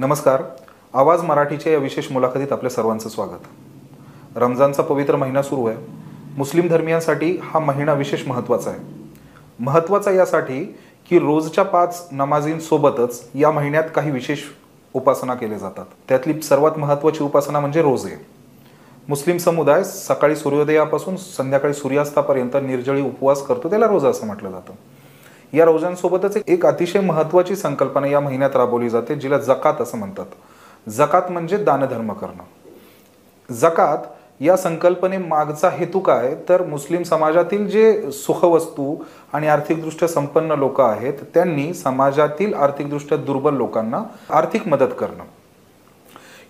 नमस्कार. आवाज मराठीच्या या विशेष मुलाखतीत आपल्या सर्वांचं स्वागत. रमजानचा पवित्र महिना सुरू आहे. मुस्लिम धर्मियांसाठी हा महिना विशेष महत्त्वाचा आहे. महत्त्वाचा यासाठी की रोजच्या 5 नमाजींसोबतच या महिन्यात काही विशेष उपासना केल्या जातात. त्यातली सर्वात महत्त्वाची उपासना म्हणजे रोजे. मुस्लिम समुदाय सकाळी सूर्योदयापासून संध्याकाळी सूर्यास्तापर्यंत निर्जळी उपवास करतो, त्याला रोजा असं म्हटलं जातं. या रोजांसोबतच एक अतिशय महत्त्वाची संकल्पना या महिन्यात राबवली जाते, जिला जकात असं म्हणतात. जकात म्हणजे दानधर्म करणं. जकात या संकल्पनेमागचा हेतू काय, तर मुस्लिम समाजातील जे सुखवस्तू आणि आर्थिकदृष्ट्या संपन्न लोक आहेत त्यांनी समाजातील आर्थिकदृष्ट्या दुर्बल लोकांना आर्थिक मदत करणं.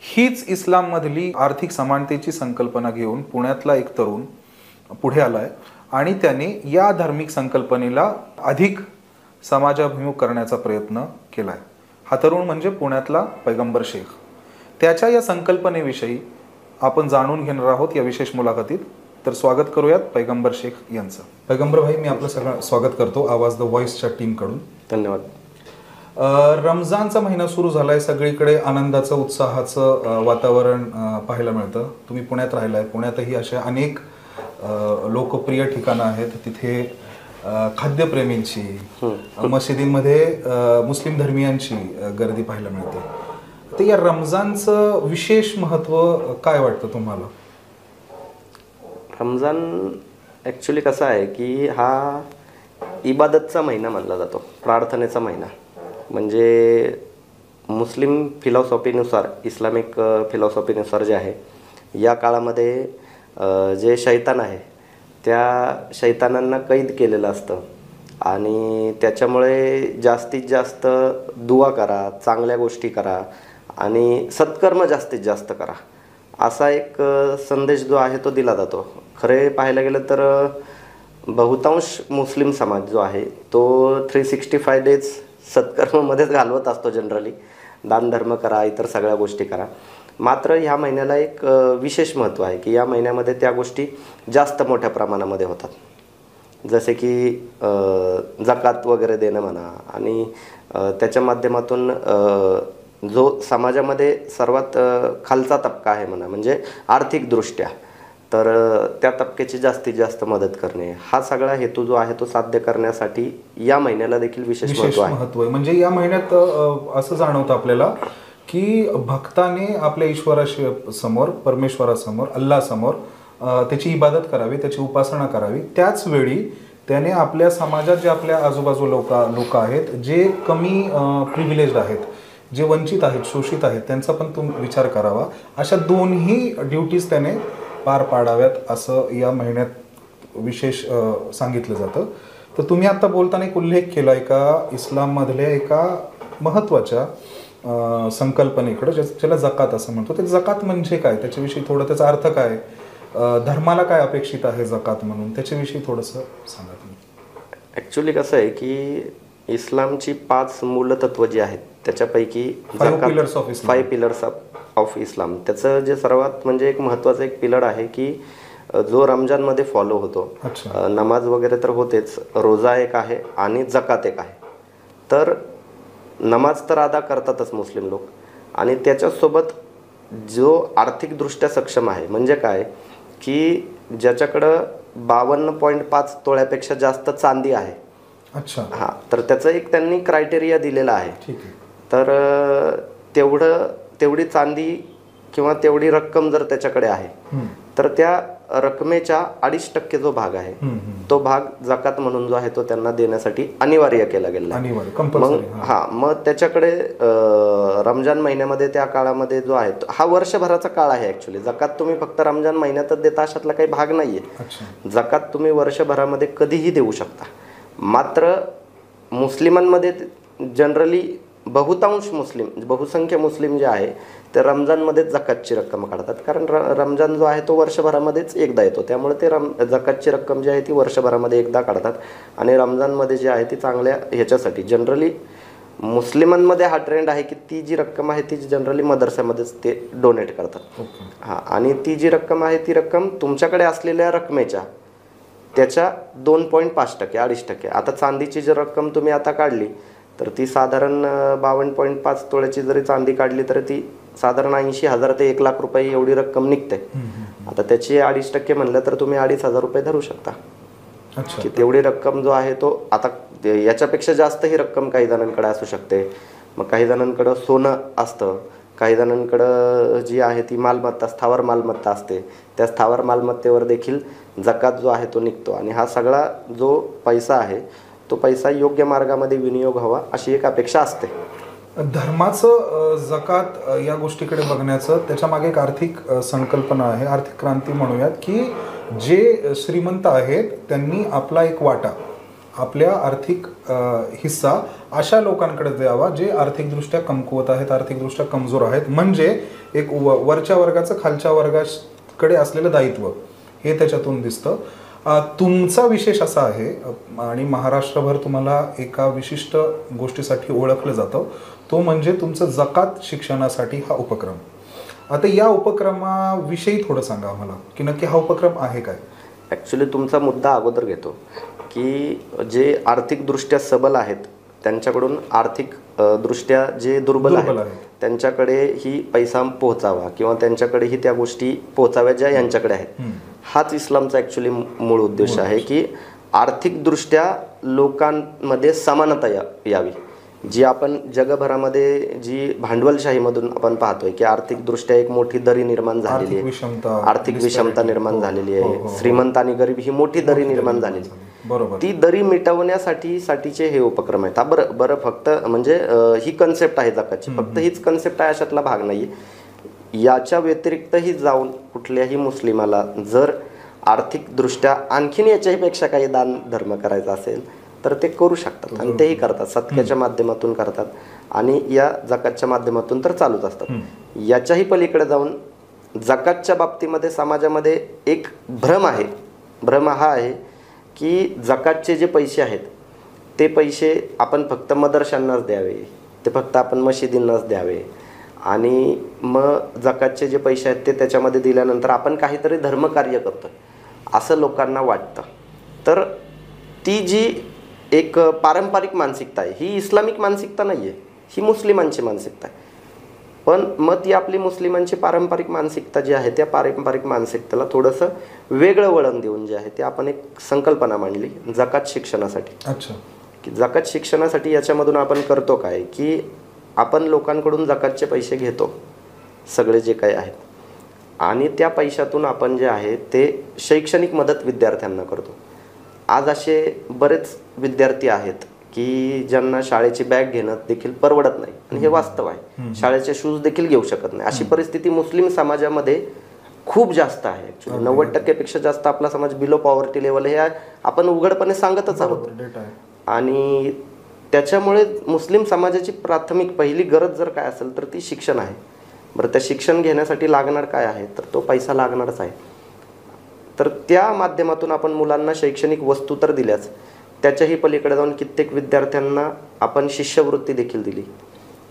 हीच इस्लाममधली आर्थिक समानतेची संकल्पना घेऊन पुण्यातला एक तरुण पुढे आलाय आणि त्याने या धार्मिक संकल्पनेला अधिक समाजाभिमुख करण्याचा प्रयत्न केलाय. हा तरुण म्हणजे पुण्यातला पैगंबर शेख. त्याच्या या संकल्पनेविषयी आपण जाणून घेणार आहोत या विशेष मुलाखतीत. तर स्वागत करूयात पैगंबर शेख यांचं. पैगंबर भाई, मी आपलं सगळं स्वागत करतो आवाज द व्हॉइसच्या टीमकडून. धन्यवाद. रमजानचा महिना सुरू झालाय. सगळीकडे आनंदाचं उत्साहाचं वातावरण पाहायला मिळतं. तुम्ही पुण्यात राहिलाय. पुण्यातही अशा अनेक लोकप्रिय ठिकाणं आहेत. तिथे खाद्यप्रेमींची, मशिदींमध्ये मुस्लिम धर्मियांची गर्दी पाहायला मिळते. तर या रमजानचं विशेष महत्त्व काय वाटतं तुम्हाला? रमजान ॲक्च्युली कसा आहे की हा इबादतचा महिना मानला जातो, प्रार्थनेचा महिना. म्हणजे मुस्लिम फिलॉसॉफीनुसार, इस्लामिक फिलॉसॉफीनुसार जे आहे, या काळामध्ये जे शैतान आहे त्या शैतानांना कैद केलेलं असतं आणि त्याच्यामुळे जास्तीत जास्त दुआ करा, चांगल्या गोष्टी करा आणि सत्कर्म जास्तीत जास्त करा, असा एक संदेश जो आहे तो दिला जातो. खरे पाहायला गेलं तर बहुतांश मुस्लिम समाज जो आहे तो 365 डेज सत्कर्ममध्येच घालवत असतो. जनरली दानधर्म करा, इतर सगळ्या गोष्टी करा. मात्र ह्या महिन्याला एक विशेष महत्त्व आहे की या महिन्यामध्ये त्या गोष्टी जास्त मोठ्या प्रमाणामध्ये होतात. जसे की जकात वगैरे देणं म्हणा, आणि त्याच्या माध्यमातून जो समाजामध्ये सर्वात खालचा तबका आहे म्हणा, म्हणजे आर्थिकदृष्ट्या, तर त्या तबक्याची जास्तीत जास्त मदत करणे, हा सगळा हेतू जो आहे तो साध्य करण्यासाठी या महिन्याला देखील विशेष महत्त्व आहे. म्हणजे या महिन्यात असं जाणवतं आपल्याला की भक्ताने आपल्या ईश्वरासमोर, परमेश्वरासमोर, अल्लासमोर त्याची इबादत करावी, त्याची उपासना करावी. त्याच वेळी त्याने आपल्या समाजात जे आपल्या आजूबाजू लोक आहेत, जे कमी प्रिव्हिलेज्ड आहेत, जे वंचित आहेत, शोषित आहेत, त्यांचा पण विचार करावा. अशा दोन्ही ड्युटीज त्याने पार पाडाव्यात असं या महिन्यात विशेष सांगितलं जातं. तर तुम्ही आता बोलताना एक उल्लेख केला एका इस्लाममधल्या एका महत्त्वाच्या संकल्पनेकडे, ज्याला जकात असं म्हणतो. ते जकात म्हणजे काय, त्याच्याविषयी थोडं, त्याचा अर्थ काय, धर्माला काय अपेक्षित आहे जकात म्हणून, त्याच्याविषयी थोडंसं सांगा तुम्ही. ॲक्च्युली कसं आहे की इस्लामची 5 मूलतत्व जी आहेत त्याच्यापैकी 5 पिलर्स ऑफ इस्लाम, त्याचं जे सर्वात म्हणजे एक महत्त्वाचं एक पिलर आहे की जो रमजानमध्ये फॉलो होतो. नमाज वगैरे तर होतेच, रोजा एक आहे आणि जकात एक आहे. तर नमाज तर अदा करतातच मुस्लिम लोक, आणि त्याच्यासोबत जो आर्थिकदृष्ट्या सक्षम आहे, म्हणजे काय की ज्याच्याकडं 52.5 तोळ्यापेक्षा जास्त चांदी आहे, हां, तर त्याचं एक त्यांनी क्रायटेरिया दिलेला आहे. तर तेवढी चांदी किंवा तेवढी रक्कम जर त्याच्याकडे आहे तर त्या रकमेच्या 2.5% जो भाग आहे तो भाग जकात म्हणून जो आहे तो त्यांना देण्यासाठी अनिवार्य केला गेला. मग त्याच्याकडे रमजान महिन्यामध्ये, त्या काळामध्ये जो आहे हा वर्षभराचा काळ आहे. ॲक्च्युली जकात तुम्ही फक्त रमजान महिन्यातच देता अशातला काही भाग नाही आहे. जकात तुम्ही वर्षभरामध्ये कधीही देऊ शकता. मात्र मुस्लिमांमध्ये जनरली बहुसंख्य मुस्लिम जे आहे ते रमजानमध्येच जकातची रक्कम काढतात, कारण रमजान जो आहे तो वर्षभरामध्येच एकदा येतो. त्यामुळे ते जकातची रक्कम जी आहे ती वर्षभरामध्ये एकदा काढतात. आणि रमजानमध्ये जी आहे ती चांगल्या ह्याच्यासाठी, जनरली मुस्लिमांमध्ये हा ट्रेंड आहे की ती जी रक्कम आहे ती जनरली मदरसामध्येच ते डोनेट करतात. हां, आणि ती जी रक्कम आहे ती रक्कम तुमच्याकडे असलेल्या रकमेच्या त्याच्या 2.5% 2.5%. आता चांदीची जर रक्कम तुम्ही आता काढली तर ती साधारण 52.5 तोळ्याची जरी चांदी काढली तर ती साधारण 80,000 ते 1 लाख रुपये एवढी रक्कम निघते. आता त्याची 2.5% म्हणलं तर तुम्ही 2,500 रुपये धरू शकता. अच्छा. की तेवढी रक्कम जो आहे तो आता याच्यापेक्षा जास्त ही रक्कम काही जणांकडे असू शकते. मग काही जणांकडं सोनं असतं, काही जणांकडं जी आहे ती मालमत्ता, स्थावर मालमत्ता असते. त्या स्थावर मालमत्तेवर देखील जकात जो आहे तो निघतो. आणि हा सगळा जो पैसा आहे तो पैसा योग्य मार्गामध्ये विनियोग व्हावा अशी एक अपेक्षा असते. धर्माचं जकात या गोष्टीकडे बघण्याचं त्याच्या मागे एक आर्थिक संकल्पना आहे, आर्थिक क्रांती म्हणूयात, की जे श्रीमंत आहेत त्यांनी आपला एक वाटा, आपल्या आर्थिक हिस्सा अशा लोकांकडे द्यावा जे आर्थिकदृष्ट्या कमकुवत आहेत, आर्थिकदृष्ट्या कमजोर आहेत. म्हणजे एक वरच्या वर्गाचं खालच्या वर्गाकडे असलेलं दायित्व हे त्याच्यातून दिसतं. तुमचा विशेष असा आहे आणि महाराष्ट्रभर तुम्हाला एका विशिष्ट गोष्टीसाठी ओळखलं जातं, तो म्हणजे तुमचं जकात शिक्षणासाठी हा उपक्रम. आता या उपक्रमाविषयी थोडं सांगा आम्हाला, की नक्की हा उपक्रम आहे काय? ॲक्च्युली तुमचा मुद्दा अगोदर घेतो की जे आर्थिकदृष्ट्या सबल आहेत त्यांच्याकडून आर्थिक दृष्ट्या जे दुर्बल आहेत त्यांच्याकडे ही पैसा पोहोचावा किंवा त्यांच्याकडे ही त्या गोष्टी पोहोचाव्या ज्या यांच्याकडे आहेत. हाच इस्लामचा ॲक्च्युली मूळ उद्देश आहे की आर्थिकदृष्ट्या लोकांमध्ये समानता यावी. जी आपण जगभरामध्ये जी भांडवलशाहीमधून आपण पाहतोय की आर्थिकदृष्ट्या एक मोठी दरी निर्माण झालेली आहे, आर्थिक विषमता निर्माण झालेली आहे, श्रीमंत आणि गरीब ही मोठी दरी निर्माण झालेली आहे. ती दरी मिटवण्यासाठीचे हे उपक्रम आहेत. बरं फक्त म्हणजे ही कन्सेप्ट आहे जकातची, फक्त हीच कन्सेप्ट आहे अशातला भाग नाही. याच्या व्यतिरिक्तही जाऊन कुठल्याही मुस्लिमाला जर आर्थिकदृष्ट्या आणखीन याच्यापेक्षा काही दान धर्म करायचा असेल तर ते करू शकतात आणि तेही करतात. सदक्याच्या माध्यमातून करतात आणि या जकातच्या माध्यमातून तर चालूच असतात. याच्याही पलीकडे जाऊन जकातच्या बाबतीमध्ये समाजामध्ये एक भ्रम हा आहे की जकातचे जे पैसे आहेत ते पैसे आपण फक्त मदरशांनाच द्यावे, ते फक्त आपण मशिदींनाच द्यावे आणि मग जकातचे जे पैसे आहेत ते त्याच्यामध्ये दिल्यानंतर आपण काहीतरी धर्मकार्य करतोय असं लोकांना वाटतं. तर ती जी एक पारंपरिक मानसिकता आहे ही इस्लामिक मानसिकता नाही आहे, ही मुस्लिमांची मानसिकता आहे. पण मग ती आपली मुस्लिमांची पारंपरिक मानसिकता जी आहे त्या पारंपरिक मानसिकतेला थोडंसं वेगळं वळण देऊन जे आहे ते आपण एक संकल्पना मांडली जकात शिक्षणासाठी. अच्छा. की जकात शिक्षणासाठी याच्यामधून आपण करतो काय की आपण लोकांकडून जकातचे पैसे घेतो सगळे जे काही आहेत आणि त्या पैशातून आपण जे आहे ते शैक्षणिक मदत विद्यार्थ्यांना करतो. आज असे बरेच विद्यार्थी आहेत की ज्यांना शाळेची बॅग घेणं देखील परवडत नाही आणि हे वास्तव आहे. शाळेचे शूज देखील घेऊ शकत नाही अशी परिस्थिती मुस्लिम समाजामध्ये खूप जास्त आहे. ॲक्च्युली 90% पेक्षा जास्त आपला समाज बिलो पॉवर्टी लेवल हे आपण उघडपणे सांगतच आहोत. आणि त्याच्यामुळे मुस्लिम समाजाची प्राथमिक पहिली गरज जर काय असेल तर ती शिक्षण आहे. बरं, त्या शिक्षण घेण्यासाठी लागणार काय आहे तर तो पैसा लागणारच आहे. तर त्या माध्यमातून आपण मुलांना शैक्षणिक वस्तू तर दिल्याच, त्याच्याही पलीकडे जाऊन कित्येक विद्यार्थ्यांना आपण शिष्यवृत्ती देखील दिली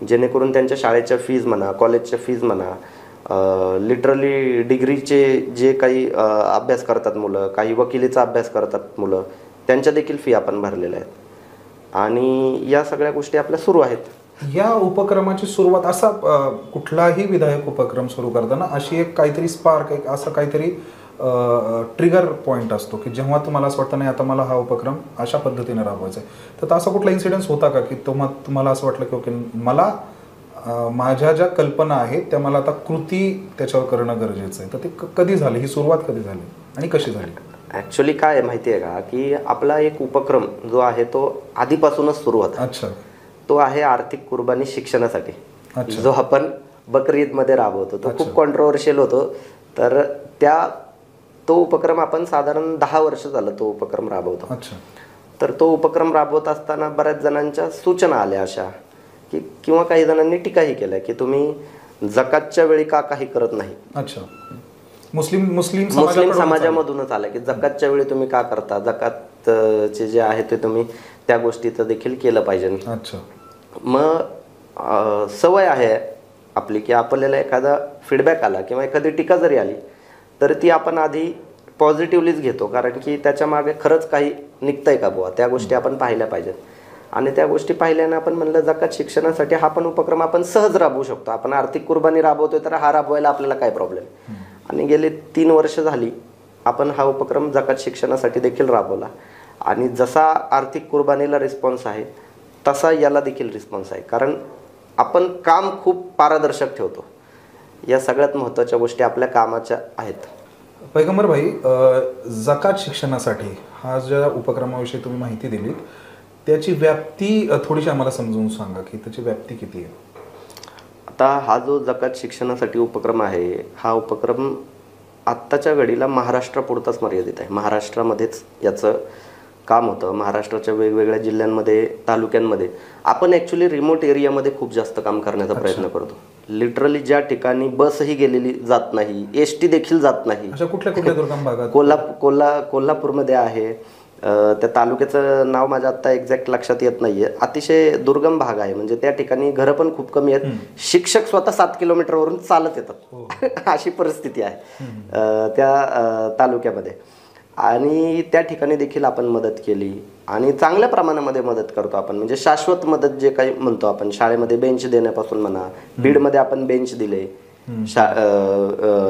जेणेकरून त्यांच्या शाळेच्या फीज म्हणा, कॉलेजच्या फीज म्हणा, लिटरली डिग्रीचे जे काही अभ्यास करतात मुलं, काही वकिलीचा अभ्यास करतात मुलं, त्यांच्या देखील फी आपण भरलेल्या आहेत. आणि या सगळ्या गोष्टी आपल्या सुरू आहेत. या उपक्रमाची सुरुवात असा कुठलाही विधायक उपक्रम सुरू करताना अशी एक काहीतरी स्पार्क, एक असं काहीतरी ट्रिगर पॉईंट असतो की जेव्हा तुम्हाला असं वाटतं नाही आता मला हा उपक्रम अशा पद्धतीने राबवायचा आहे. तर असा कुठला इन्सिडेन्स होता का की तुम्हाला असं वाटलं की ओके मला माझ्या ज्या कल्पना आहेत त्या मला आता कृती त्याच्यावर करणं गरजेचं आहे? तर ते कधी झाली, ही सुरुवात कधी झाली आणि कशी झाली? ॲक्च्युली काय आहे माहिती आहे का की आपला एक उपक्रम जो आहे तो आधीपासूनच सुरू होता. अच्छा. तो आहे आर्थिक कुर्बानी शिक्षणासाठी, जो आपण बकरी ईदमध्ये राबवतो. तो खूप कॉन्ट्रोवर्शियल होतो. तर तो उपक्रम आपण साधारण 10 वर्ष झालं तो उपक्रम राबवतो. अच्छा. तर तो उपक्रम राबवत असताना बऱ्याच जणांच्या सूचना आल्या अशा की किंवा काही जणांनी टीकाही केल्या की तुम्ही जकातच्या वेळी का काही करत नाही. अच्छा. मुस्लिम समाजामधूनच आलं की जकातच्या वेळी तुम्ही का करता, जकातचे जे आहे ते तुम्ही त्या गोष्टीचं देखील केलं पाहिजे. अच्छा. मग सवय आहे आपली की आपल्याला एखादा फीडबॅक आला किंवा एखादी टीका जरी आली तर ती आपण आधी पॉझिटिव्हलीच घेतो, कारण की त्याच्या मागे खरंच काही निघतंय का बुवा, त्या गोष्टी आपण पाहिल्या पाहिजेत. आणि त्या गोष्टी पाहिल्यानं आपण म्हणलं जकात शिक्षणासाठी हा पण उपक्रम आपण सहज राबवू शकतो. आपण आर्थिक कुर्बानी राबवतोय तर हा राबवायला आपल्याला काय प्रॉब्लेम. आणि गेले 3 वर्ष झाली आपण हा उपक्रम जकात शिक्षणासाठी देखील राबवला. आणि जसा आर्थिक कुर्बानीला रिस्पॉन्स आहे तसा याला देखील रिस्पॉन्स आहे. कारण आपण काम खूप पारदर्शक ठेवतो. या सगळ्यात महत्त्वाच्या गोष्टी आपल्या कामाच्या आहेत. पैगंबर भाई, जकात शिक्षणासाठी हा ज्या उपक्रमाविषयी तुम्ही माहिती दिलीत त्याची व्याप्ती थोडीशी आम्हाला समजून सांगा की त्याची व्याप्ती किती आहे. आता हा जो जकात शिक्षणासाठी उपक्रम आहे हा उपक्रम आत्ताच्या घडीला महाराष्ट्रापुरताच मर्यादित आहे. महाराष्ट्रामध्येच याचं काम होतं. महाराष्ट्राच्या वेगवेगळ्या जिल्ह्यांमध्ये, तालुक्यांमध्ये आपण ॲक्च्युली रिमोट एरियामध्ये खूप जास्त काम करण्याचा प्रयत्न करतो. लिटरली ज्या ठिकाणी बसही गेलेली जात नाही, एस टी देखील जात नाही, अशा कुठल्या कुठल्या दुर्गम भागात? कोल्हापूरमध्ये आहे. त्या तालुक्याचं नाव माझ्या आत्ता एक्झॅक्ट लक्षात येत नाहीये. अतिशय दुर्गम भाग आहे. म्हणजे त्या ठिकाणी घरं पण खूप कमी आहेत. शिक्षक स्वतः 7 किलोमीटरवरून चालत येतात अशी परिस्थिती आहे त्या तालुक्यामध्ये. आणि त्या ठिकाणी देखील आपण मदत केली आणि चांगल्या प्रमाणामध्ये मदत करतो आपण. म्हणजे शाश्वत मदत जे काही म्हणतो आपण, शाळेमध्ये बेंच देण्यापासून म्हणा, बीडमध्ये आपण बेंच दिले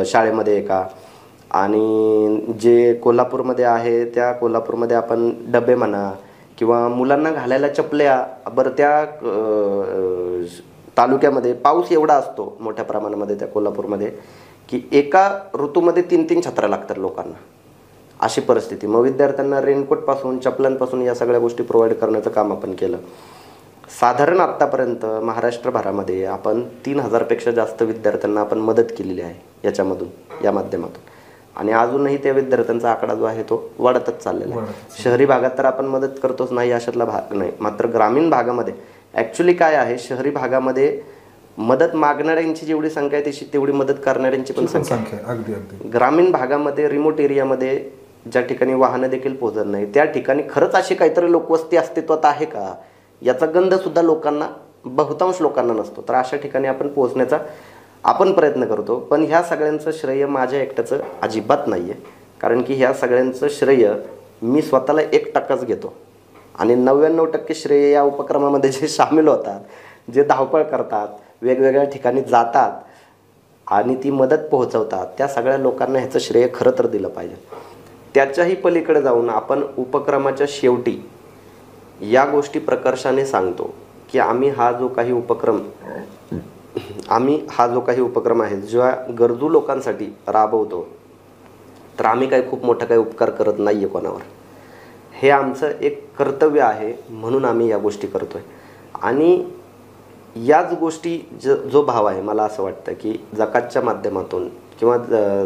शाळेमध्ये एका, आणि जे कोल्हापूरमध्ये आहे त्या कोल्हापूरमध्ये आपण डबे म्हणा किंवा मुलांना घालायला चपल्या. बरं त्या तालुक्यामध्ये पाऊस एवढा असतो मोठ्या प्रमाणामध्ये त्या कोल्हापूरमध्ये की एका ऋतूमध्ये 3-3 छत्र्या लागतात लोकांना, अशी परिस्थिती. मग विद्यार्थ्यांना रेनकोटपासून, चपलांपासून या सगळ्या गोष्टी प्रोव्हाइड करण्याचं काम आपण केलं. साधारण आत्तापर्यंत महाराष्ट्रभरामध्ये आपण 3000पेक्षा जास्त विद्यार्थ्यांना आपण मदत केलेली आहे याच्यामधून, या माध्यमातून. आणि अजूनही त्या विद्यार्थ्यांचा आकडा जो आहे तो वाढतच चाललेला आहे. शहरी भागात तर आपण मदत करतोच नाही, अशातला भाग नाही. मात्र ग्रामीण भागामध्ये ॲक्च्युली काय आहे, शहरी भागामध्ये मदत मागणाऱ्यांची जेवढी संख्या आहे तशी तेवढी मदत करणाऱ्यांची पण संख्या आहे. ग्रामीण भागामध्ये, रिमोट एरियामध्ये ज्या ठिकाणी वाहनं देखील पोहोचत नाही त्या ठिकाणी खरंच अशी काहीतरी लोकवस्ती अस्तित्वात आहे का याचा गंध सुद्धा लोकांना, बहुतांश लोकांना नसतो. तर अशा ठिकाणी आपण पोहोचण्याचा आपण प्रयत्न करतो. पण ह्या सगळ्यांचं श्रेय माझ्या एकट्याचं अजिबात नाही आहे. कारण की ह्या सगळ्यांचं श्रेय मी स्वतःला 1% घेतो. आणि 99% श्रेय या उपक्रमामध्ये जे सामील होतात, जे धावपळ करतात, वेगवेगळ्या ठिकाणी जातात आणि ती मदत पोहोचवतात, त्या सगळ्या लोकांना ह्याचं श्रेय खरं तर दिलं पाहिजे. त्याच्याही पलीकडे जाऊन आपण उपक्रमाच्या शेवटी या गोष्टी प्रकर्षाने सांगतो की आम्ही हा जो काही उपक्रम आहे ज्या गरजू लोकांसाठी राबवतो, तर आम्ही काही खूप मोठा काही उपकार करत नाही आहे कोणावर. हे आमचं एक कर्तव्य आहे म्हणून आम्ही या गोष्टी करतोय. आणि याच गोष्टी जो भाव आहे, मला असं वाटतं की जकातच्या माध्यमातून किंवा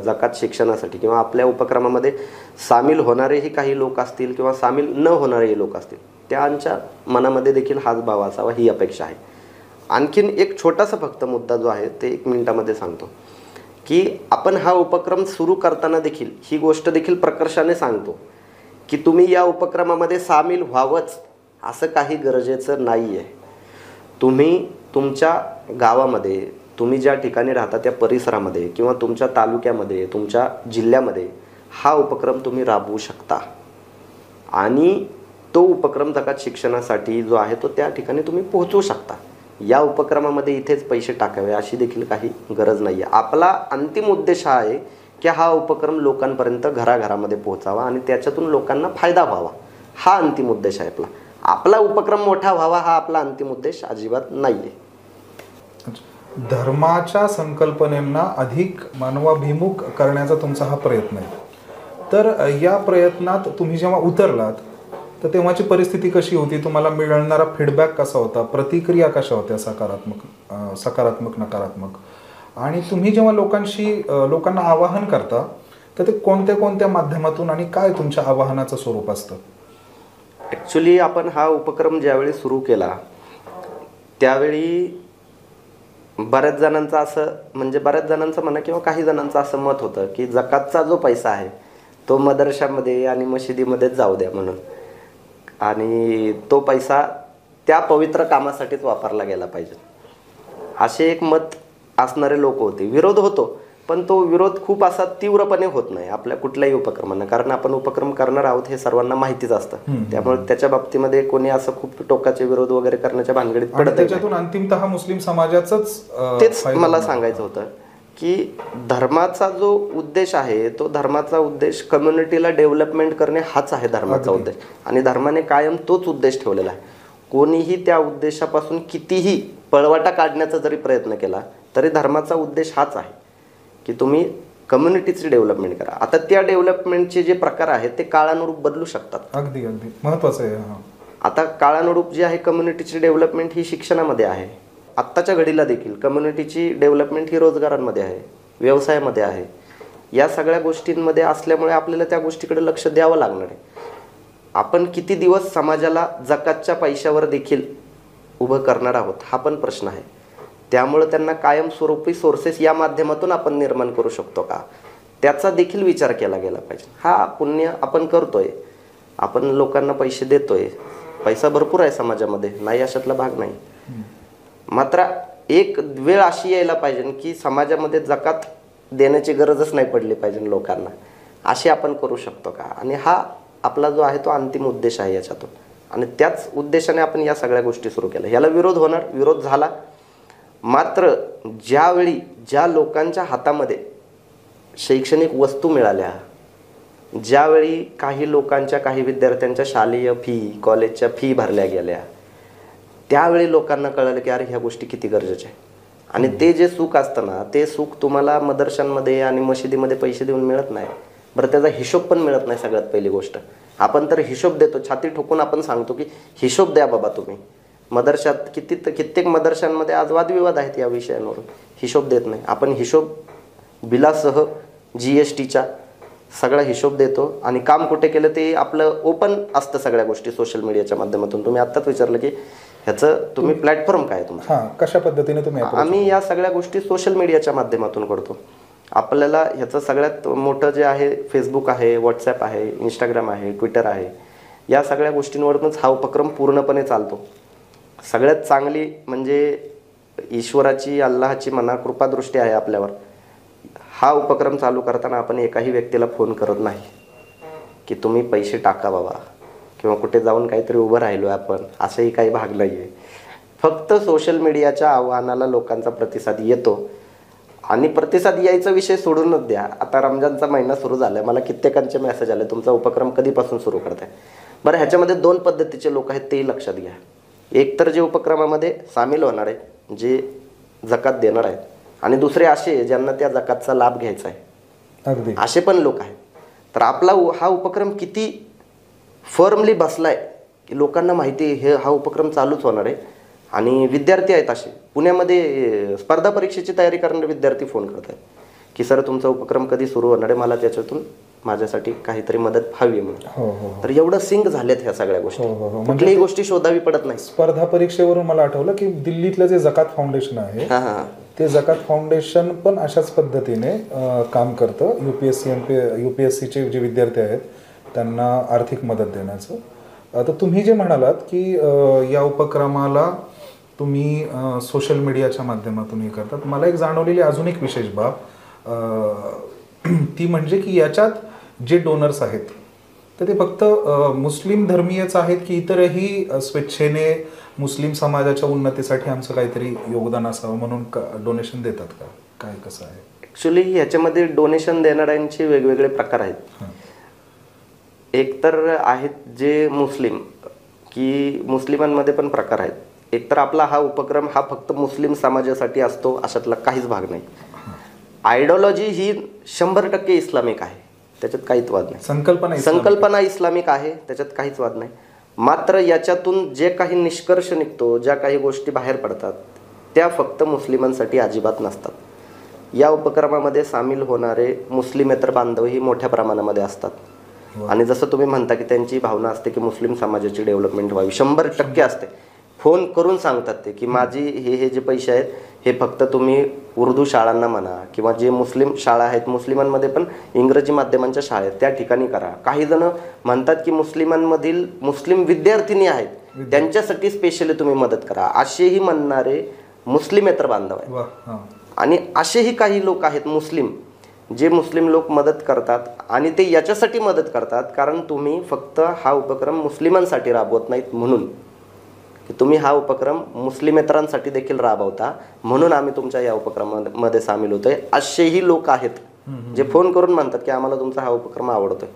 जकात शिक्षणासाठी किंवा आपल्या उपक्रमामध्ये सामील होणारेही काही लोक असतील किंवा सामील न होणारेही लोक असतील, त्यांच्या मनामध्ये देखील हाच भाव असावा ही अपेक्षा आहे. आणखीन एक छोटासा फक्त मुद्दा जो आहे ते 1 मिनिटामध्ये सांगतो की आपण हा उपक्रम सुरू करताना देखील ही गोष्ट देखील प्रकर्षाने सांगतो की तुम्ही या उपक्रमामध्ये सामील व्हावंच असं काही गरजेचं नाही आहे. तुम्ही तुमच्या गावामध्ये, तुम्ही ज्या ठिकाणी राहता त्या परिसरामध्ये किंवा तुमच्या तालुक्यामध्ये, तुमच्या जिल्ह्यामध्ये हा उपक्रम तुम्ही राबवू शकता. आणि तो उपक्रम जकात शिक्षणासाठी जो आहे तो त्या ठिकाणी तुम्ही पोहोचवू शकता. या उपक्रमामध्ये इथेच पैसे टाकावे अशी देखील काही गरज नाही आहे. आपला अंतिम उद्देश हा आहे की हा उपक्रम लोकांपर्यंत घराघरामध्ये पोहोचावा आणि त्याच्यातून लोकांना फायदा व्हावा. हा अंतिम उद्देश आहे आपला. आपला उपक्रम मोठा व्हावा हा आपला अंतिम उद्देश अजिबात नाही आहे. धर्माच्या संकल्पनेंना अधिक मानवाभिमुख करण्याचा तुमचा हा प्रयत्न आहे. तर या प्रयत्नात तुम्ही जेव्हा उतरलात तर तेव्हाची परिस्थिती कशी होती? तुम्हाला मिळणारा फीडबॅक कसा होता? प्रतिक्रिया कशा होत्या? सकारात्मक, नकारात्मक? आणि तुम्ही जेव्हा लोकांना आवाहन करता तर ते कोणत्या कोणत्या माध्यमातून आणि काय तुमच्या आवाहनाचं स्वरूप असतं? ॲक्च्युली आपण हा उपक्रम ज्यावेळी सुरू केला त्यावेळी बऱ्याच जणांचं म्हणा किंवा काही जणांचं असं मत होतं की जकातचा जो पैसा आहे तो मदरशामध्ये आणि मशिदीमध्येच जाऊ द्या म्हणून, आणि तो पैसा त्या पवित्र कामासाठीच वापरला गेला पाहिजे, असे एक मत असणारे लोक होते. विरोध होतो, पण तो विरोध खूप असा तीव्रपणे होत नाही आपल्या कुठल्याही उपक्रमांना, कारण आपण उपक्रम करणार आहोत हे सर्वांना माहितीच असतं. त्यामुळे त्याच्या बाबतीमध्ये कोणी असं खूप टोकाचे विरोध वगैरे करण्याच्या भानगडीत पडत नाही. त्याच्यातून अंतिमतः मुस्लिम समाजाचंच तेच मला सांगायचं होतं की धर्माचा जो उद्देश आहे तो धर्माचा उद्देश कम्युनिटीला डेव्हलपमेंट करणे हाच आहे धर्माचा उद्देश, आणि धर्माने कायम तोच उद्देश ठेवलेला आहे. कोणीही त्या उद्देशापासून कितीही पळवाटा काढण्याचा जरी प्रयत्न केला तरी धर्माचा उद्देश हाच आहे की तुम्ही कम्युनिटीची डेव्हलपमेंट करा. आता त्या डेव्हलपमेंटचे जे प्रकार आहेत ते काळानुरूप बदलू शकतात. अगदी अगदी महत्वाचं आहे. आता काळानुरूप जे आहे कम्युनिटीची डेव्हलपमेंट ही शिक्षणामध्ये आहे. आत्ताच्या घडीला देखील कम्युनिटीची डेव्हलपमेंट ही रोजगारांमध्ये आहे, व्यवसायामध्ये आहे. या सगळ्या गोष्टींमध्ये असल्यामुळे आपल्याला त्या गोष्टीकडे लक्ष द्यावं लागणार आहे. आपण किती दिवस समाजाला जकातच्या पैशावर देखील उभं करणार आहोत हा पण प्रश्न आहे. त्यामुळे त्यांना कायमस्वरूपी सोर्सेस या माध्यमातून आपण निर्माण करू शकतो का, त्याचा देखील विचार केला गेला पाहिजे. हा पुण्य आपण करतोय, आपण लोकांना पैसे देतोय, पैसा भरपूर आहे समाजामध्ये, नाही अशातला भाग नाही. मात्र एक वेळ अशी यायला पाहिजे की समाजामध्ये जकात देण्याची गरजच नाही पडली पाहिजे लोकांना, अशी आपण करू शकतो का. आणि हा आपला जो आहे तो अंतिम उद्देश आहे याच्यातून, आणि त्याच उद्देशाने आपण या सगळ्या गोष्टी सुरू केल्या. याला विरोध होणार, विरोध झाला. मात्र ज्यावेळी ज्या लोकांच्या हातामध्ये शैक्षणिक वस्तू मिळाल्या, ज्यावेळी काही लोकांच्या, काही विद्यार्थ्यांच्या शालेय फी, कॉलेजच्या फी भरल्या गेल्या, त्यावेळी लोकांना कळलं की अरे ह्या गोष्टी किती गरजेच्या आहे. आणि ते जे सुख असतं ना, ते सुख तुम्हाला मदरशांमध्ये आणि मशिदीमध्ये पैसे देऊन मिळत नाही. बरं, त्याचा हिशोब पण मिळत नाही. सगळ्यात पहिली गोष्ट, आपण तर हिशोब देतो, छाती ठोकून आपण सांगतो की हिशोब द्या बाबा तुम्ही. मदरशात कित्येक मदरशांमध्ये आज वादविवाद आहेत या विषयांवरून, हिशोब देत नाही. आपण हिशोब बिलासह GSTच्या सगळा हिशोब देतो, आणि काम कुठे केलं ते आपलं ओपन असतं सगळ्या गोष्टी सोशल मीडियाच्या माध्यमातून. तुम्ही आत्ताच विचारलं की ह्याचं तुम्ही प्लॅटफॉर्म काय आहे तुमचं, कशा पद्धतीने तुम्ही आम्ही या सगळ्या गोष्टी सोशल मीडियाच्या माध्यमातून करतो. आपल्याला ह्याचं सगळ्यात मोठं जे आहे फेसबुक आहे, व्हॉट्सॲप आहे, इंस्टाग्राम आहे, ट्विटर आहे, या सगळ्या गोष्टींवरूनच हा उपक्रम पूर्णपणे चालतो. सगळ्यात चांगली म्हणजे ईश्वराची, अल्लाहची म्हणा कृपादृष्टी आहे आपल्यावर. हा उपक्रम चालू करताना आपण एकाही व्यक्तीला फोन करत नाही की तुम्ही पैसे टाका बाबा, किंवा कुठे जाऊन काहीतरी उभं राहिलो आपण, असंही काही भाग नाही आहे. फक्त सोशल मीडियाच्या आव्हानाला लोकांचा प्रतिसाद येतो, आणि प्रतिसाद यायचा विषय सोडूनच द्या. आता रमजानचा महिना सुरू झाला आहे, मला कित्येकांचे मेसेज आले तुमचा उपक्रम कधीपासून सुरू करताय. बरं, ह्याच्यामध्ये दोन पद्धतीचे लोक आहेत तेही लक्षात घ्या. एक तर जे उपक्रमामध्ये सामील होणार आहेत, जे जकात देणार आहेत, आणि दुसरे असे ज्यांना त्या जकातचा लाभ घ्यायचा आहे, अगदी असे पण लोक आहेत. तर आपला हा उपक्रम किती फर्मली बसलाय की लोकांना माहिती आहे हा उपक्रम चालूच होणार आहे. आणि विद्यार्थी आहेत असे, पुण्यामध्ये स्पर्धा परीक्षेची तयारी करणारे विद्यार्थी फोन करत आहेत की सर तुमचा उपक्रम कधी सुरू होणार आहे, मला त्याच्यातून माझ्यासाठी काहीतरी मदत हवी म्हणून. तर एवढं सिंग झालेत ह्या सगळ्या गोष्टी, कुठलीही गोष्टी शोधावी पडत नाही. स्पर्धा परीक्षेवरून मला आठवलं की दिल्लीतलं जे जकात फाउंडेशन आहे, ते जकात फाउंडेशन पण अशाच पद्धतीने काम करतं. UPSCचे जे विद्यार्थी आहेत त्यांना आर्थिक मदत देण्याचं. आता तुम्ही जे म्हणालात की या उपक्रमाला तुम्ही सोशल मीडियाच्या माध्यमातून हे करतात, मला एक जाणवलेली अजून एक विशेष बाब ती म्हणजे की याच्यात जे डोनर्स आहेत तर ते फक्त मुस्लिम धर्मीयच आहेत की इतरही स्वेच्छेने मुस्लिम समाजाच्या उन्नतीसाठी आमचं काहीतरी योगदान असावं म्हणून डोनेशन देतात का, काय कसं आहे? ॲक्च्युली याच्यामध्ये डोनेशन देणाऱ्यांचे वेगवेगळे प्रकार आहेत. एक तर आहेत जे मुस्लिम, की मुस्लिमांमध्ये पण प्रकार आहेत. एक तर आपला हा उपक्रम हा फक्त मुस्लिम समाजासाठी असतो अशातला काहीच भाग नाही. आयडिओलॉजी ही 100% इस्लामिक आहे, त्याच्यात काहीच वाद नाही. संकल्पना इस्लामिक आहे, त्याच्यात काहीच वाद नाही. मात्र याच्यातून जे काही निष्कर्ष निघतो, ज्या काही गोष्टी बाहेर पडतात त्या फक्त मुस्लिमांसाठी अजिबात नसतात. या उपक्रमामध्ये सामील होणारे मुस्लिमेतर बांधवही मोठ्या प्रमाणामध्ये असतात. आणि जसं तुम्ही म्हणता की त्यांची भावना असते की मुस्लिम समाजाची डेव्हलपमेंट व्हावी, 100% असते. फोन करून सांगतात ते की माझी हे जे पैसे आहेत हे फक्त तुम्ही उर्दू शाळांना म्हणा, किंवा जे मुस्लिम शाळा आहेत, मुस्लिमांमध्ये पण इंग्रजी माध्यमांच्या शाळा आहेत त्या ठिकाणी करा. काही जण म्हणतात की मुस्लिमांमधील मुस्लिम विद्यार्थिनी आहेत त्यांच्यासाठी स्पेशली तुम्ही मदत करा, असेही म्हणणारे मुस्लिमेतर बांधव आहेत. आणि असेही काही लोक आहेत मुस्लिम, जे मुस्लिम लोक मदत करतात आणि ते याच्यासाठी मदत करतात कारण तुम्ही फक्त हा उपक्रम मुस्लिमांसाठी राबवत नाहीत म्हणून, की तुम्ही हा उपक्रम मुस्लिमेतरांसाठी देखील राबवता म्हणून आम्ही तुमच्या या उपक्रमामध्ये सामील होतोय. असेही लोक आहेत जे फोन करून म्हणतात की आम्हाला तुमचा हा उपक्रम आवडतोय.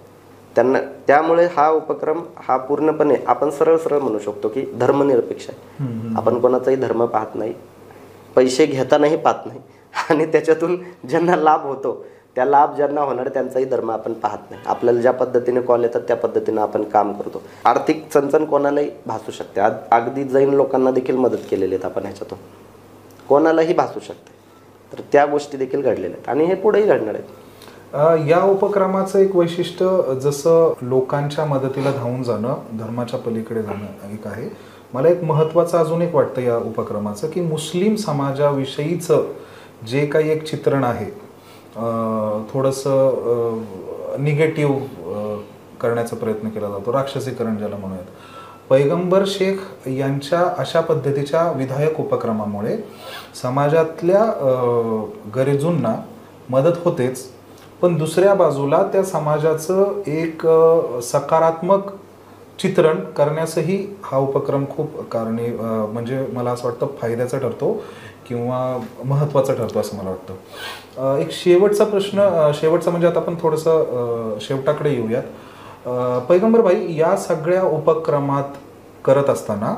त्यामुळे हा उपक्रम हा पूर्णपणे आपण सरळ सरळ म्हणू शकतो की धर्मनिरपेक्ष आहे. आपण कोणाचाही धर्म पाहत नाही, पैसे घेतानाही पाहत नाही आणि त्याच्यातून ज्यांना लाभ होतो त्या लाभ ज्यांना होणार त्यांचाही धर्म आपण पाहत नाही. आपल्याला ज्या पद्धतीने कॉल येतात त्या पद्धतीने आपण काम करतो. आर्थिक चणचण कोणालाही भासू शकते. अगदी जैन लोकांना देखील मदत केलेली आहेत आपण ह्याच्यातून, कोणालाही भासू शकते. तर त्या गोष्टी देखील घडलेल्या आहेत आणि हे पुढेही घडणार आहेत. या उपक्रमाचं एक वैशिष्ट्य जसं लोकांच्या मदतीला धावून जाणं, धर्माच्या पलीकडे जाणं एक आहे. मला एक महत्त्वाचं अजून एक वाटतं या उपक्रमाचं की मुस्लिम समाजाविषयीचं जे काही एक चित्रण आहे थोडंसं निगेटिव्ह करण्याचा प्रयत्न केला जातो, राक्षसीकरण ज्याला म्हणूयात. पैगंबर शेख यांच्या अशा पद्धतीच्या विधायक उपक्रमामुळे समाजातल्या गरजूंना मदत होतेच, पण दुसऱ्या बाजूला त्या समाजाचं एक सकारात्मक चित्रण करण्यासही हा उपक्रम खूप म्हणजे मला असं वाटतं फायद्याचा ठरतो किंवा महत्त्वाचा ठरतो असं मला वाटतं. एक शेवटचा प्रश्न, शेवटचा म्हणजे आता आपण थोडंसं शेवटाकडे येऊयात. पैगंबर भाई, या सगळ्या उपक्रमात करत असताना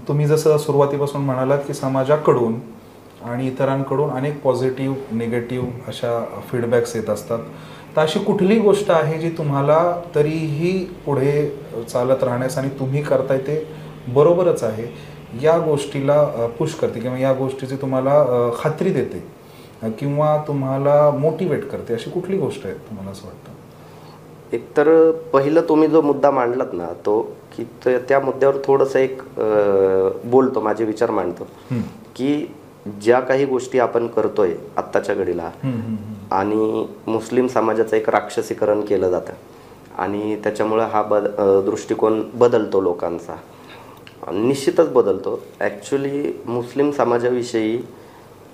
तुम्ही जसं सुरुवातीपासून म्हणालात की समाजाकडून आणि इतरांकडून अनेक पॉझिटिव्ह निगेटिव्ह अशा फीडबॅक्स येत असतात, तर अशी कुठली गोष्ट आहे जी तुम्हाला तरीही पुढे चालत राहण्यास आणि तुम्ही करताय ते बरोबरच आहे या गोष्टीला पुश करते किंवा या गोष्टीची तुम्हाला खात्री देते किंवा तुम्हाला मोटिवेट करते, अशी कुठली गोष्ट आहे तुम्हाला असं वाटतं? एकतर पहिलं तुम्ही जो मुद्दा मांडलात ना तो, की त्या मुद्द्यावर थोडंसं एक बोलतो, माझे विचार मांडतो की ज्या काही गोष्टी आपण करतोय आत्ताच्या घडीला आणि मुस्लिम समाजाचं एक राक्षसीकरण केलं जातं आणि त्याच्यामुळं हा दृष्टिकोन बदलतो लोकांचा, निश्चितच बदलतो. ॲक्च्युली मुस्लिम समाजाविषयी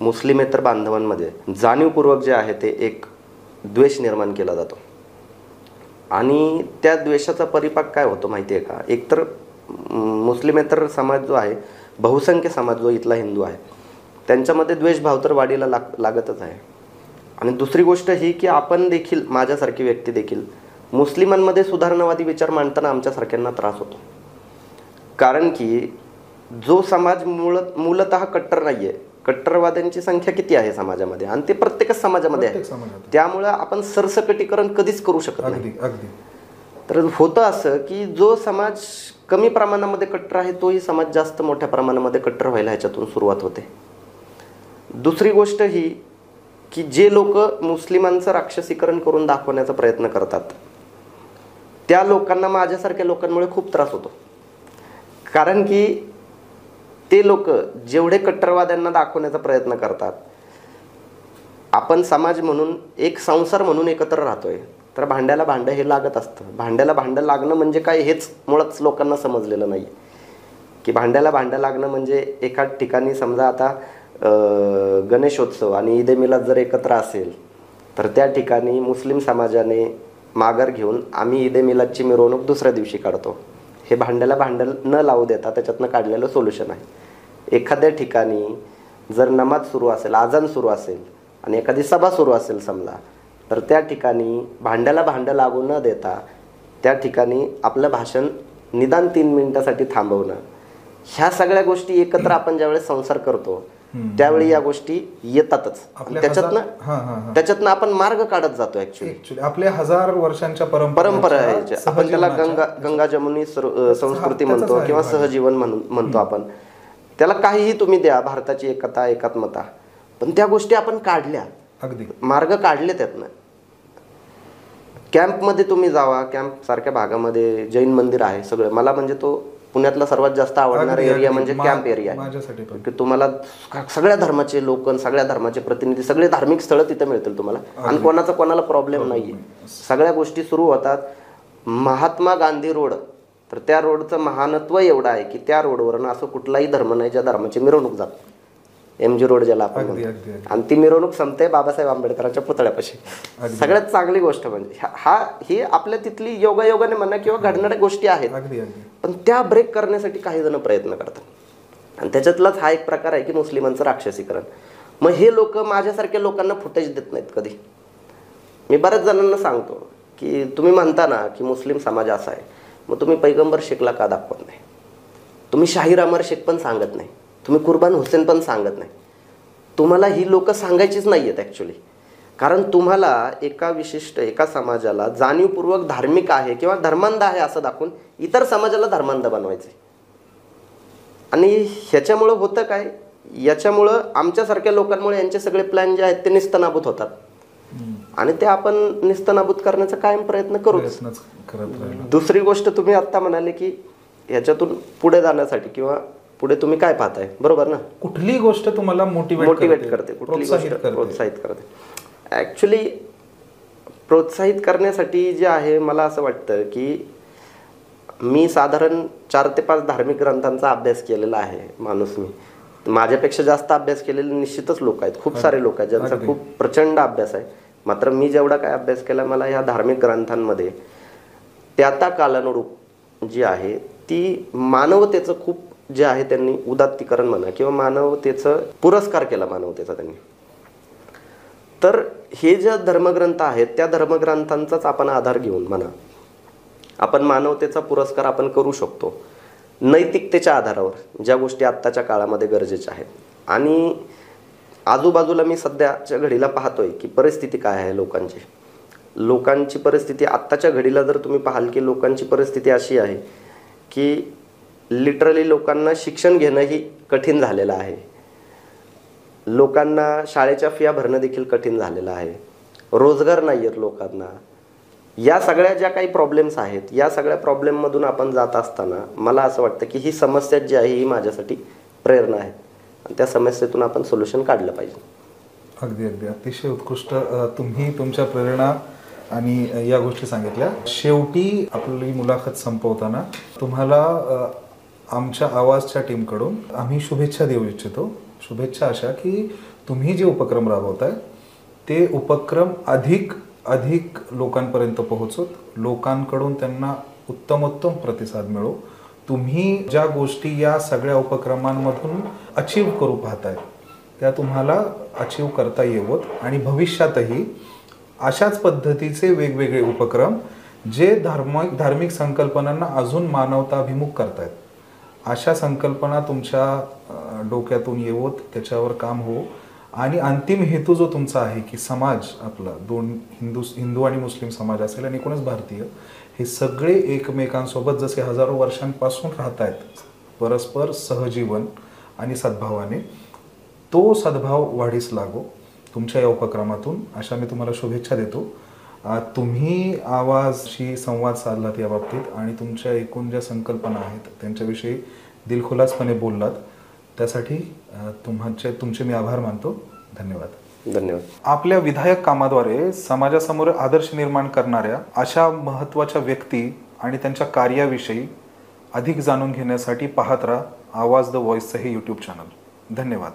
मुस्लिमेतर बांधवांमध्ये जाणीवपूर्वक जे आहे ते एक द्वेष निर्माण केला जातो आणि त्या द्वेषाचा परिपाक काय होतो माहिती आहे का? एकतर मुस्लिमेतर समाज जो आहे, बहुसंख्य समाज जो इथला हिंदू आहे, त्यांच्यामध्ये द्वेषभाव तर वाढीला लागतच आहे. आणि दुसरी गोष्ट ही की आपण देखील, माझ्यासारखी व्यक्ती देखील मुस्लिमांमध्ये सुधारणावादी विचार मांडताना आमच्यासारख्यांना त्रास होतो. कारण की जो समाज मूलतः कट्टर नाही आहे, कट्टरवाद्यांची संख्या किती आहे समाजामध्ये आणि ते प्रत्येकच समाजामध्ये आहे, त्यामुळं आपण सरसकटीकरण कधीच करू शकत नाही. तर होतं असं की जो समाज कमी प्रमाणामध्ये कट्टर आहे तोही समाज जास्त मोठ्या प्रमाणामध्ये कट्टर व्हायला ह्याच्यातून सुरुवात होते. दुसरी गोष्ट ही की जे लोक मुस्लिमांचं राक्षसीकरण करून दाखवण्याचा प्रयत्न करतात त्या लोकांना माझ्यासारख्या लोकांमुळे खूप त्रास होतो. कारण की ते लोक जेवढे कट्टरवाद्यांना दाखवण्याचा प्रयत्न करतात, आपण समाज म्हणून एक संसार म्हणून एकत्र राहतोय, तर भांड्याला भांडं हे लागत असतं. भांड्याला भांडं लागणं म्हणजे काय हेच मुळात लोकांना समजलेलं नाही की भांड्याला भांडं लागणं म्हणजे एका ठिकाणी समजा आता गणेशोत्सव आणि ईद ए मिलाद जर एकत्र असेल तर त्या ठिकाणी मुस्लिम समाजाने माघार घेऊन आम्ही ईद ए मिलादची मिरवणूक दुसऱ्या दिवशी काढतो. हे भांड्याला भांडं न लावू देता त्याच्यातनं काढलेलं सोल्युशन आहे. एखाद्या ठिकाणी जर नमाज सुरू असेल, आजान सुरू असेल आणि एखादी सभा सुरू असेल समजा, तर त्या ठिकाणी भांड्याला भांडं लागू न देता त्या ठिकाणी आपलं भाषण निदान 3 मिनिटासाठी थांबवणं, ह्या सगळ्या गोष्टी एकत्र आपण ज्यावेळेस संसार करतो त्यावेळी या गोष्टी येतातच. त्याच्यातनं आपण मार्ग काढत जातो. ऍक्च्युली आपल्या 1000 वर्षांच्या परंपरा आहे, आपण त्याला गंगा जमुनी संस्कृती म्हणतो किंवा सहजीवन म्हणतो आपण. त्याला काहीही तुम्ही द्या, भारताची एकता एकात्मता, पण त्या गोष्टी आपण काढल्या, अगदी मार्ग काढले त्यातनं. कॅम्पमध्ये तुम्ही जावा, कॅम्प सारख्या भागामध्ये जैन मंदिर आहे सगळं. मला म्हणजे तो पुण्यातला सर्वात जास्त आवडणारा एरिया म्हणजे कॅम्प एरिया आहे की तुम्हाला सगळ्या धर्माचे लोक, सगळ्या धर्माचे प्रतिनिधी, सगळे धार्मिक स्थळं तिथे मिळतील तुम्हाला आणि कोणाला प्रॉब्लेम नाहीये. सगळ्या गोष्टी सुरू होतात. महात्मा गांधी रोड, तर त्या रोडचं महानत्व एवढं आहे की त्या रोडवरनं असं कुठलाही धर्म नाही ज्या धर्माची मिरवणूक जात. MG रोड ज्याला आपण अगदी, म्हणतो. अगदी, अगदी. आणि ती मिरवणूक संपते बाबासाहेब आंबेडकरांच्या पुतळ्यापाशी. सगळ्यात चांगली गोष्ट म्हणजे ही आपल्या तिथली योगायोगाने म्हणा किंवा घडणाऱ्या गोष्टी आहेत, अगदी अगदी. पण त्या ब्रेक करण्यासाठी काही जण प्रयत्न करतात. आणि त्याच्यातलाच हा एक प्रकार आहे की मुस्लिमांचं राक्षसीकरण. मग हे लोक माझ्यासारख्या लोकांना फुटेज देत नाहीत कधी. मी बऱ्याच जणांना सांगतो की तुम्ही म्हणता ना की मुस्लिम समाज असा आहे, मग तुम्ही पैगंबर शेखला का दाखवत नाही? तुम्ही शाहीर अमर शेख पण सांगत नाही, तुम्ही कुर्बान हुसेन पण सांगत नाही. तुम्हाला ही लोक सांगायचीच नाही आहेत ॲक्च्युली. कारण तुम्हाला एका समाजाला जाणीवपूर्वक धार्मिक आहे किंवा धर्मांध आहे असं दाखवून इतर समाजाला धर्मांध बनवायचे. आणि ह्याच्यामुळं होतं काय, याच्यामुळं आमच्यासारख्या लोकांमुळे यांचे सगळे प्लॅन जे आहेत ते निस्तनाबूत होतात. आणि ते आपण निस्तनाबूत करण्याचा कायम प्रयत्न करूच. दुसरी गोष्ट तुम्ही आत्ता म्हणाले की ह्याच्यातून पुढे जाण्यासाठी किंवा पुढे तुम्ही काय पाहताय, बरोबर ना? कुठली गोष्ट तुम्हाला मोटिवेट करते, कुठली गोष्ट प्रोत्साहित करते? ॲक्च्युली प्रोत्साहित करण्यासाठी जे आहे, मला असं वाटतं की मी साधारण 4 ते 5 धार्मिक ग्रंथांचा अभ्यास केलेला आहे माणूस. मी माझ्यापेक्षा जास्त अभ्यास केलेले निश्चितच लोक आहेत, खूप सारे लोक आहेत ज्यांचा खूप प्रचंड अभ्यास आहे. मात्र मी जेवढा काय अभ्यास केला, मला ह्या धार्मिक ग्रंथांमध्ये त्या कालानुरूप जी आहे ती मानवतेचं खूप जे आहे त्यांनी उदात्तीकरण म्हणा किंवा मानवतेचं पुरस्कार केला मानवतेचा त्यांनी. तर हे जे धर्मग्रंथ आहेत त्या धर्मग्रंथांचाच आपण आधार घेऊन म्हणा आपण मानवतेचा पुरस्कार आपण करू शकतो नैतिकतेच्या आधारावर, ज्या गोष्टी आत्ताच्या काळामध्ये गरजेच्या आहेत. आणि आजूबाजूला मी सध्याच्या घडीला पाहतोय की परिस्थिती काय आहे लोकांची परिस्थिती आत्ताच्या घडीला जर तुम्ही पाहाल की लोकांची परिस्थिती अशी आहे की लिटरली लोकांना शिक्षण घेणंही कठीण झालेलं आहे. लोकांना शाळेच्या फिया भरणं देखील कठीण झालेलं आहे. रोजगार नाही आहेत लोकांना. या सगळ्या ज्या काही प्रॉब्लेम्स आहेत, या सगळ्या प्रॉब्लेममधून आपण जात असताना मला असं वाटतं की ही समस्या जी आहे ही माझ्यासाठी प्रेरणा आहे. आणि त्या समस्येतून आपण सोल्युशन काढलं पाहिजे. अगदी अगदी अतिशय उत्कृष्ट तुम्ही तुमच्या प्रेरणा आणि या गोष्टी सांगितल्या. शेवटी आपली मुलाखत संपवताना तुम्हाला आमच्या आवाजच्या टीमकडून आम्ही शुभेच्छा देऊ इच्छितो. शुभेच्छा अशा की तुम्ही जे उपक्रम राबवताय ते उपक्रम अधिक लोकांपर्यंत पोहोचत, लोकांकडून त्यांना उत्तमोत्तम प्रतिसाद मिळो. तुम्ही ज्या गोष्टी या सगळ्या उपक्रमांमधून अचीव करू पाहताय त्या तुम्हाला अचीव करता येवोत. आणि भविष्यातही अशाच पद्धतीचे वेगवेगळे उपक्रम जे धार्मिक संकल्पनांना अजून मानवताभिमुख करतायत, अशा संकल्पना तुमच्या डोक्यातून येवोत, त्याच्यावर काम हो. आणि अंतिम हेतू जो तुमचा आहे की समाज आपला हिंदू आणि मुस्लिम समाज असेल आणि एकूणच भारतीय हे सगळे एकमेकांसोबत जसे हजारो वर्षांपासून राहत आहेत परस्पर सहजीवन आणि सद्भावाने, तो सद्भाव वाढीस लागो तुमच्या या उपक्रमातून, अशा मी तुम्हाला शुभेच्छा देतो. तुम्ही आवाजशी संवाद साधलात या बाबतीत आणि तुमच्या एकूण ज्या संकल्पना आहेत त्यांच्याविषयी दिलखुलासपणे बोललात, त्यासाठी तुमचे मी आभार मानतो. धन्यवाद. आपल्या विधायक कामाद्वारे समाजासमोर आदर्श निर्माण करणाऱ्या अशा महत्त्वाच्या व्यक्ती आणि त्यांच्या कार्याविषयी अधिक जाणून घेण्यासाठी पाहत राहा आवाज द व्हॉइसचं हे यूट्यूब चॅनल. धन्यवाद.